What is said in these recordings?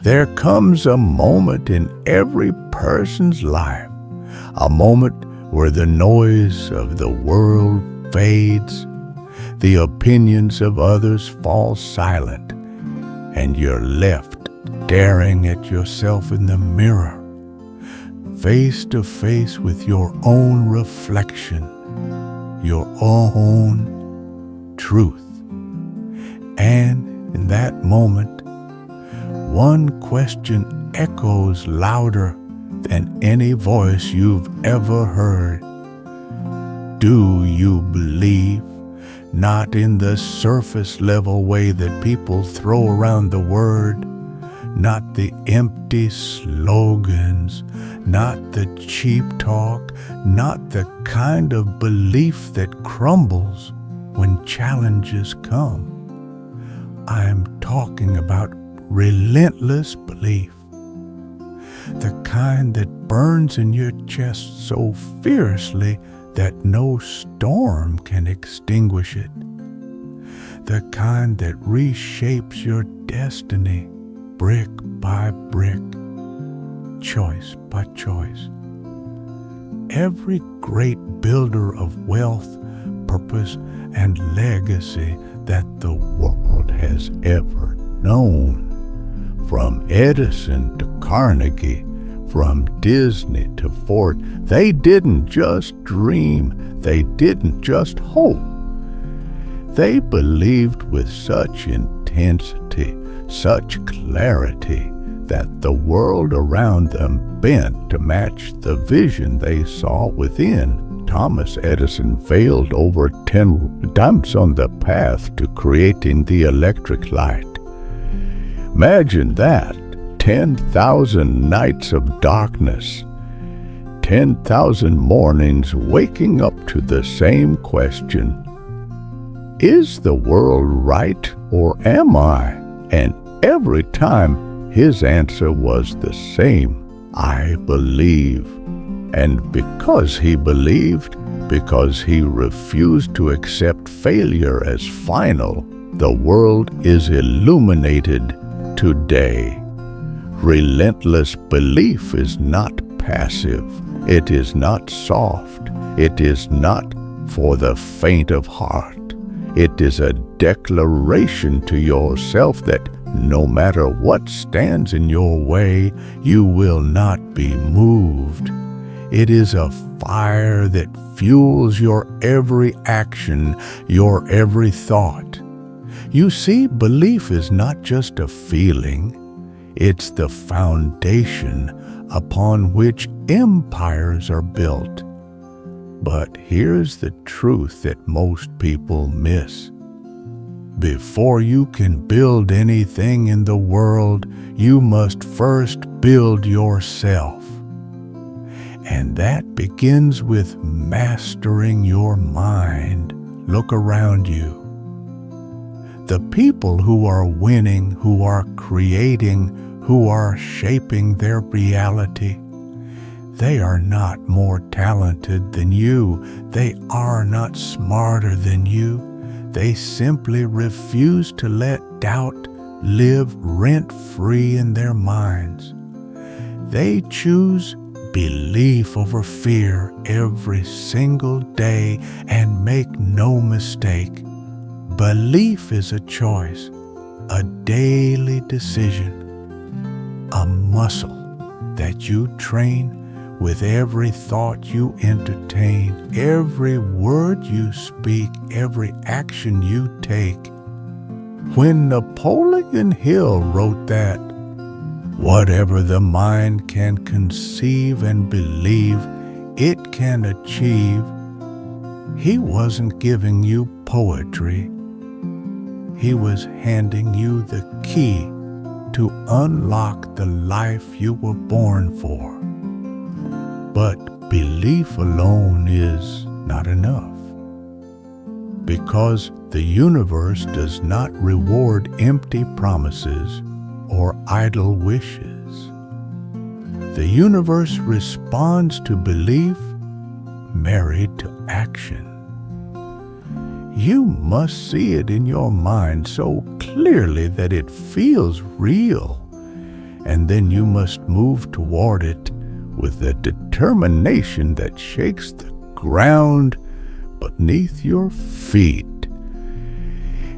There comes a moment in every person's life, a moment where the noise of the world fades, the opinions of others fall silent, and you're left staring at yourself in the mirror, face to face with your own reflection, your own truth. And in that moment, one question echoes louder than any voice you've ever heard. Do you believe? Not in the surface level way that people throw around the word, not the empty slogans, not the cheap talk, not the kind of belief that crumbles when challenges come. I'm talking about relentless belief, the kind that burns in your chest so fiercely that no storm can extinguish it, the kind that reshapes your destiny brick by brick, choice by choice. Every great builder of wealth, purpose, and legacy that the world has ever known, from Edison to Carnegie, from Disney to Ford, they didn't just dream, they didn't just hope. They believed with such intensity, such clarity, that the world around them bent to match the vision they saw within. Thomas Edison failed over 10 times on the path to creating the electric light. Imagine that. 10,000 nights of darkness, 10,000 mornings waking up to the same question: is the world right or am I? And every time his answer was the same: I believe. And because he believed, because he refused to accept failure as final, the world is illuminated today. Relentless belief is not passive. It is not soft. It is not for the faint of heart. It is a declaration to yourself that no matter what stands in your way, you will not be moved. It is a fire that fuels your every action, your every thought. You see, belief is not just a feeling. It's the foundation upon which empires are built. But here's the truth that most people miss. Before you can build anything in the world, you must first build yourself. And that begins with mastering your mind. Look around you. The people who are winning, who are creating, who are shaping their reality, they are not more talented than you. They are not smarter than you. They simply refuse to let doubt live rent-free in their minds. They choose belief over fear every single day, and make no mistake, belief is a choice, a daily decision, a muscle that you train with every thought you entertain, every word you speak, every action you take. When Napoleon Hill wrote that, whatever the mind can conceive and believe, it can achieve, he wasn't giving you poetry. He was handing you the key to unlock the life you were born for. But belief alone is not enough, because the universe does not reward empty promises or idle wishes. The universe responds to belief married to action. You must see it in your mind so clearly that it feels real. and then you must move toward it with a determination that shakes the ground beneath your feet.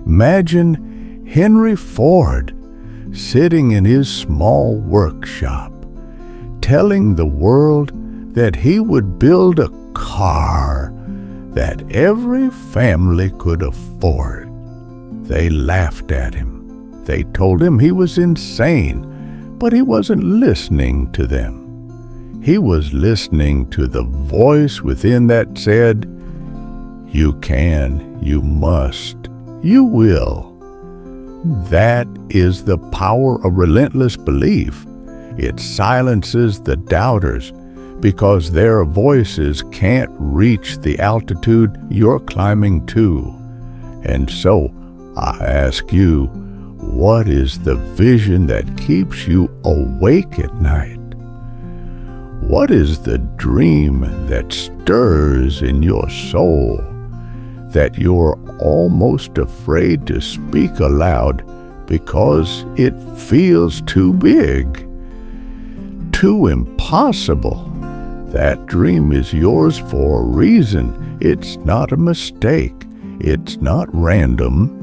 Imagine Henry Ford sitting in his small workshop, telling the world that he would build a car that every family could afford. They laughed at him. They told him he was insane, but he wasn't listening to them. He was listening to the voice within that said, "You can, you must, you will." That is the power of relentless belief. It silences the doubters because their voices can't reach the altitude you're climbing to. And so, I ask you, what is the vision that keeps you awake at night? What is the dream that stirs in your soul that you're almost afraid to speak aloud because it feels too big, too impossible? That dream is yours for a reason. It's not a mistake. It's not random.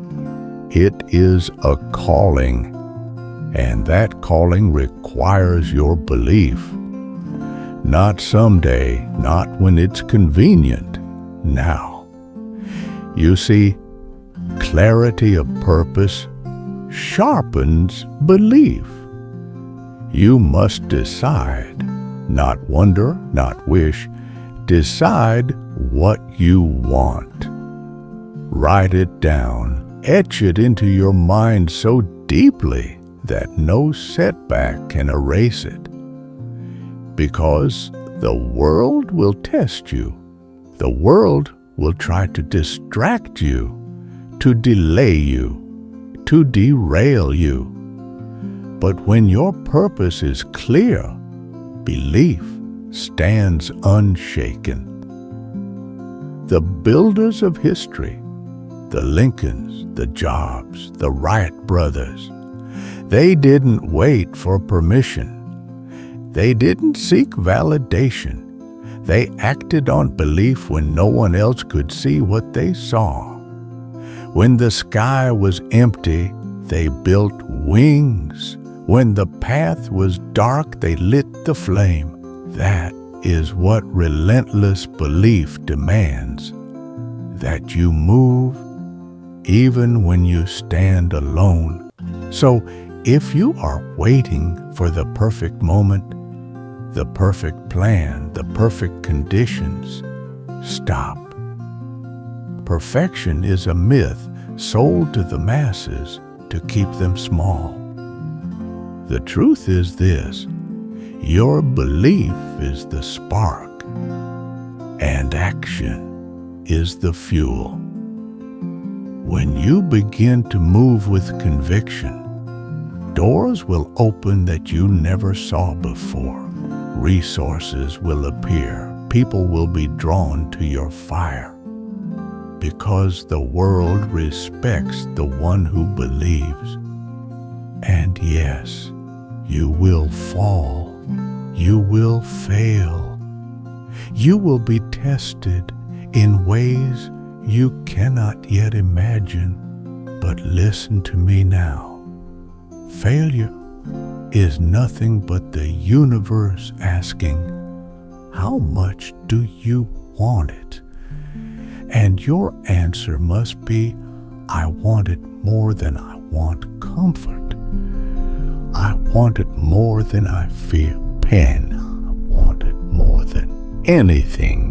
It is a calling, and that calling requires your belief. Not someday, not when it's convenient, now. You see, clarity of purpose sharpens belief. You must decide, not wonder, not wish. Decide what you want. Write it down. Etch it into your mind so deeply that no setback can erase it. Because the world will test you. The world will try to distract you, to delay you, to derail you. But when your purpose is clear, belief stands unshaken. The builders of history, the Lincolns, the Jobs, the Wright brothers, they didn't wait for permission. They didn't seek validation. They acted on belief when no one else could see what they saw. When the sky was empty, they built wings. When the path was dark, they lit the flame. That is what relentless belief demands, that you move even when you stand alone. So if you are waiting for the perfect moment, the perfect plan, the perfect conditions, stop. Perfection is a myth sold to the masses to keep them small. The truth is this: your belief is the spark, and action is the fuel. When you begin to move with conviction, doors will open that you never saw before. Resources will appear. People will be drawn to your fire. Because the world respects the one who believes. And yes, you will fall. You will fail. You will be tested in ways you cannot yet imagine. But listen to me now. Failure is nothing but the universe asking, how much do you want it? And your answer must be, I want it more than I want comfort. I want it more than I fear pain. I want it more than anything